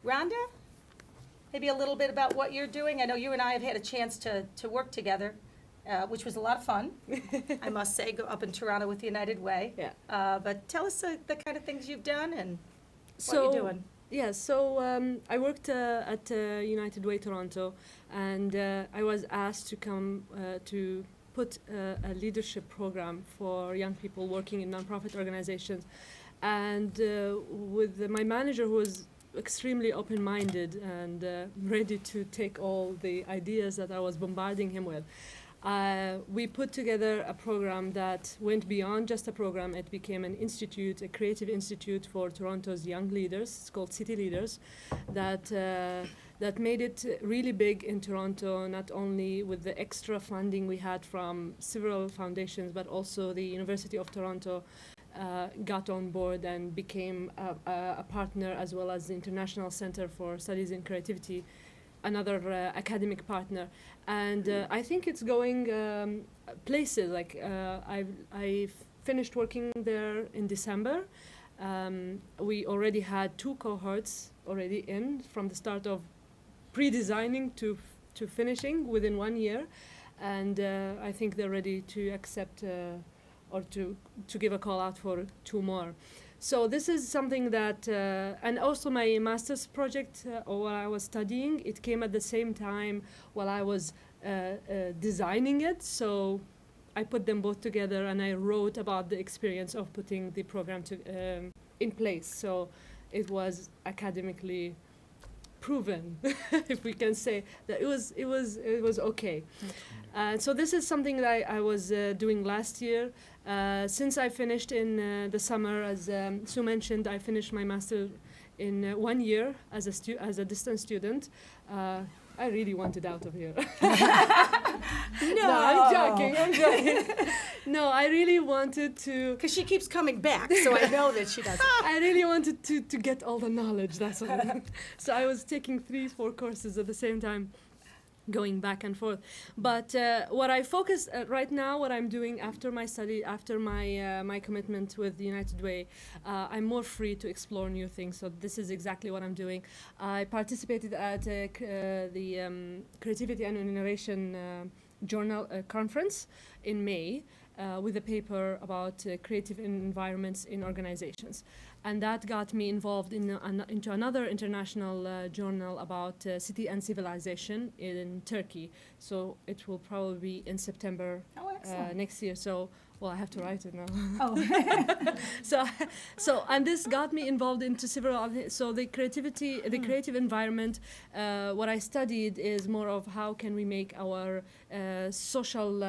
Randah, maybe a little bit about what you're doing. I know you and I have had a chance to work together, which was a lot of fun, I must say, go up in Toronto with the United Way. Yeah. But tell us the kind of things you've done and what you're doing. Yeah, so I worked at United Way Toronto, and I was asked to come to put a leadership program for young people working in nonprofit organizations. And with my manager, who was extremely open-minded and ready to take all the ideas that I was bombarding him with, we put together a program that went beyond just a program. It became an institute, a creative institute for Toronto's young leaders. It's called City Leaders, that made it really big in Toronto, not only with the extra funding we had from several foundations, but also the University of Toronto got on board and became a partner, as well as the International Center for Studies in Creativity, another academic partner. And I think it's going places. Like I finished working there in December. We already had 2 cohorts already in from the start of pre-designing to finishing within 1 year. And I think they're ready to accept or to give a call out for 2 more. So this is something that, and also my master's project, or while I was studying, it came at the same time while I was designing it. So I put them both together, and I wrote about the experience of putting the program in place. So it was academically proven, if we can say that it was okay. So this is something that I was doing last year. Since I finished in the summer, as Sue mentioned, I finished my master in 1 year as a distance student. I really wanted out of here. No, I'm joking. No, I really wanted to. Because she keeps coming back, so I know that she does. I really wanted to get all the knowledge, that's all. So I was taking 3-4 courses at the same time, going back and forth. But what I focus right now, what I'm doing after my study, after my commitment with the United Way, I'm more free to explore new things. So this is exactly what I'm doing. I participated at the Creativity and Innovation Journal Conference in May with a paper about creative environments in organizations. And that got me involved into another international journal about city and civilization in Turkey. So it will probably be in September next year. So, well, I have to write it now. So, and this got me involved into several other. So the creative environment. What I studied is more of how can we make our social.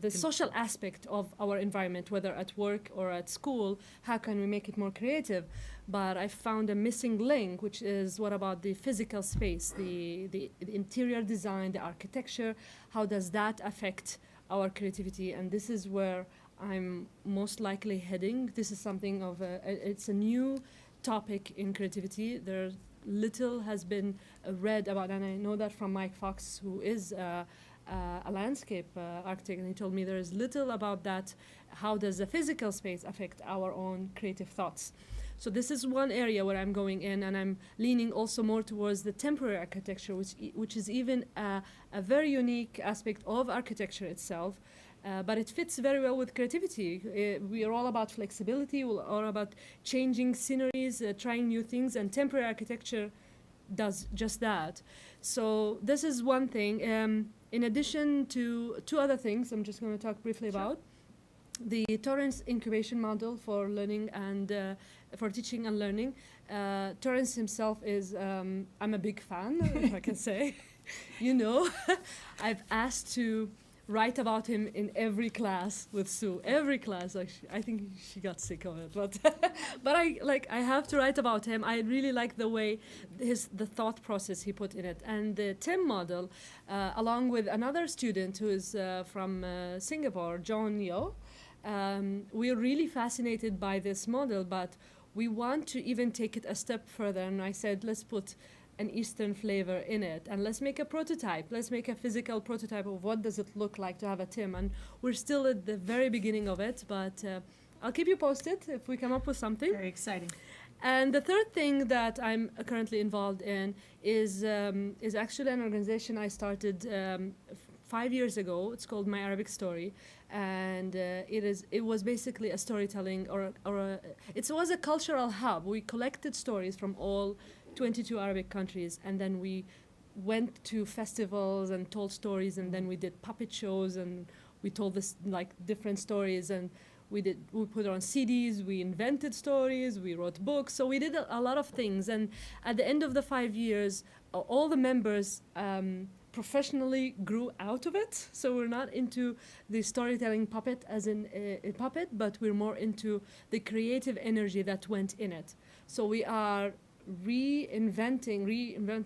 The social aspect of our environment, whether at work or at school, how can we make it more creative? But I found a missing link, which is what about the physical space, the interior design, the architecture, how does that affect our creativity? And this is where I'm most likely heading. This is something of it's a new topic in creativity. There little has been read about, and I know that from Mike Fox, who is a landscape architect, and he told me there is little about that. How does the physical space affect our own creative thoughts? So this is one area where I'm going in, and I'm leaning also more towards the temporary architecture, which is even a very unique aspect of architecture itself. But it fits very well with creativity. We are all about flexibility, we're all about changing sceneries, trying new things, and temporary architecture does just that. So this is one thing. In addition to 2 other things, I'm just going to talk briefly about. The Torrance incubation model for learning and for teaching and learning. Torrance himself is, I'm a big fan, if I can say. You know, I've asked to write about him in every class with Sue. Every class, like I think she got sick of it, but I have to write about him. I really like the way the thought process he put in it, and the TIM model, along with another student who is from Singapore, John Yo. We're really fascinated by this model, but we want to even take it a step further. And I said, let's put an Eastern flavor in it, and let's make a prototype. Let's make a physical prototype of what does it look like to have a TIM. And we're still at the very beginning of it, but I'll keep you posted if we come up with something. Very exciting. And the third thing that I'm currently involved in is actually an organization I started 5 years ago. It's called My Arabic Story, and it was basically a storytelling it was a cultural hub. We collected stories from all 22 Arabic countries, and then we went to festivals and told stories, and then we did puppet shows, and we told this like different stories, and we put it on CDs, we invented stories, we wrote books, so we did a lot of things. And at the end of the 5 years, all the members professionally grew out of it. So we're not into the storytelling puppet as in a puppet, but we're more into the creative energy that went in it. So we are reinventing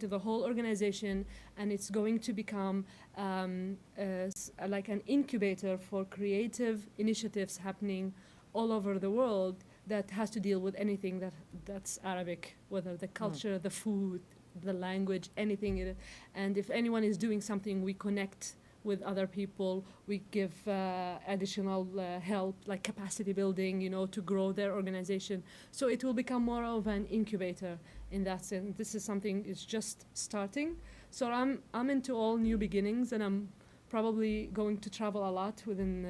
the whole organization, and it's going to become like an incubator for creative initiatives happening all over the world that has to deal with anything that's Arabic, whether the culture, the food, the language, anything. And if anyone is doing something, we connect with other people. We give additional help, like capacity building, to grow their organization. So it will become more of an incubator in that sense. This is something it's just starting. So I'm into all new beginnings, and I'm probably going to travel a lot within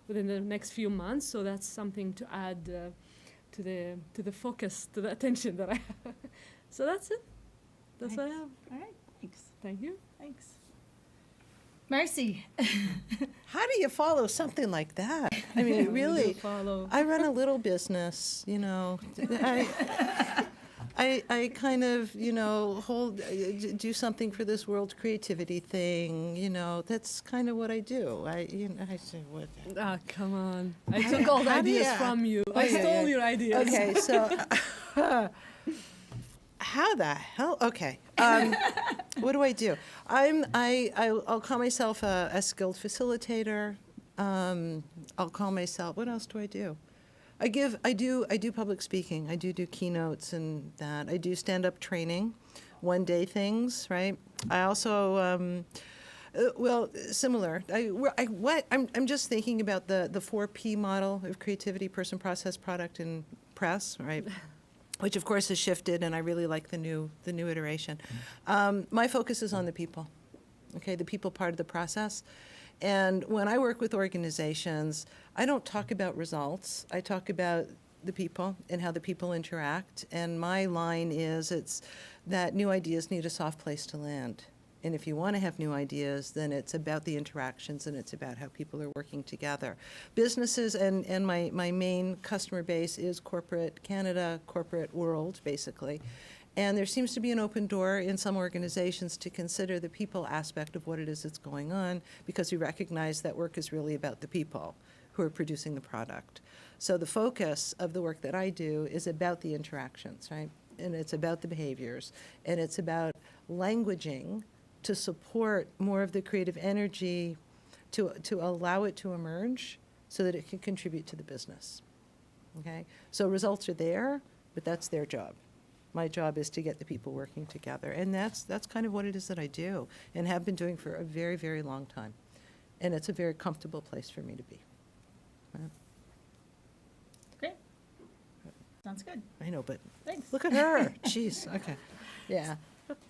the next few months. So that's something to add to the focus, to the attention that I have. So that's it. That's what I have. All right, thanks. Thank you. Thanks. Marci. How do you follow something like that? I mean, really, I run a little business, I kind of, do something for this world creativity thing, that's kind of what I do. I say, what? Ah, come on. I took all the ideas from you. I stole your ideas. Okay, so how the hell? Okay. What do I do? I'll call myself a skilled facilitator. I'll call myself, what else do I do? I do public speaking. I do keynotes and that. I do stand-up training, one-day things, right? I also, similar. I'm just thinking about the 4P model of creativity: person, process, product, and press, right? Which of course has shifted, and I really like the new iteration. My focus is on the people, okay, the people part of the process. And when I work with organizations, I don't talk about results. I talk about the people and how the people interact. And my line is, it's that new ideas need a soft place to land. And if you want to have new ideas, then it's about the interactions, and it's about how people are working together. Businesses and my main customer base is corporate Canada, corporate world, basically. And there seems to be an open door in some organizations to consider the people aspect of what it is that's going on, because we recognize that work is really about the people who are producing the product. So the focus of the work that I do is about the interactions, right? And it's about the behaviors, and it's about languaging to support more of the creative energy, to allow it to emerge so that it can contribute to the business, okay? So results are there, but that's their job. My job is to get the people working together, and that's kind of what it is that I do and have been doing for a very, very long time. And it's a very comfortable place for me to be. Right? Great. Sounds good. I know, but Thanks. look at her. Jeez, okay. Yeah.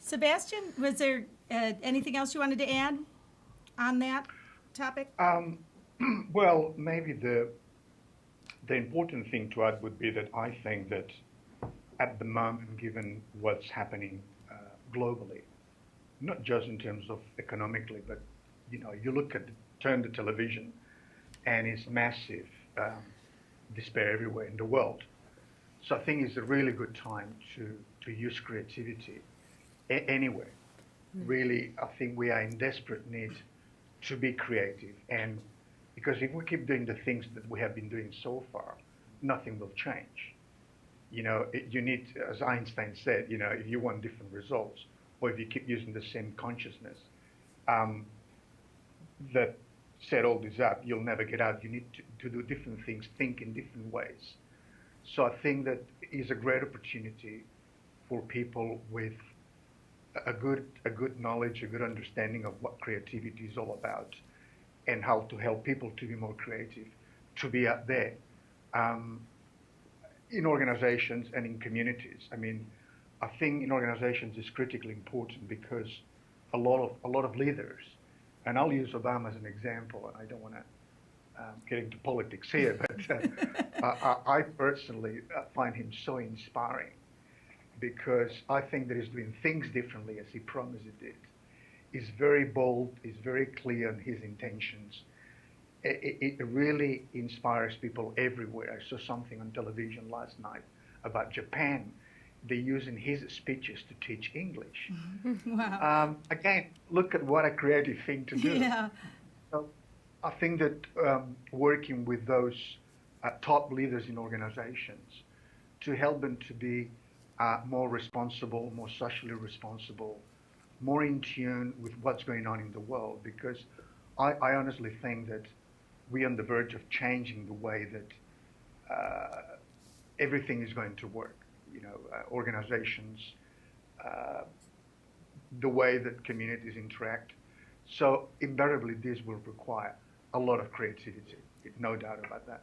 Sebastian, was there anything else you wanted to add on that topic? Well, maybe the important thing to add would be that I think that at the moment, given what's happening globally, not just in terms of economically, but you turn the television, and it's massive despair everywhere in the world. So I think it's a really good time to use creativity anywhere. Really, I think we are in desperate need to be creative, and because if we keep doing the things that we have been doing so far, nothing will change. You need, as Einstein said, if you want different results, or if you keep using the same consciousness that set all this up, you'll never get out. You need to do different things, think in different ways. So I think that is a great opportunity for people with a good knowledge, a good understanding of what creativity is all about, and how to help people to be more creative, to be out there. in organizations and in communities. I mean, I think in organizations is critically important because a lot of leaders, and I'll use Obama as an example, and I don't want to get into politics here, but I personally find him so inspiring because I think that he's doing things differently as he promised he did. He's very bold, he's very clear in his intentions. It really inspires people everywhere. I saw something on television last night about Japan. They're using his speeches to teach English. Wow. Again, look at what a creative thing to do. Yeah. So I think that working with those top leaders in organizations to help them to be more responsible, more socially responsible, more in tune with what's going on in the world, because I honestly think that we're on the verge of changing the way that everything is going to work. You know, organizations, the way that communities interact. So invariably, this will require a lot of creativity, no doubt about that.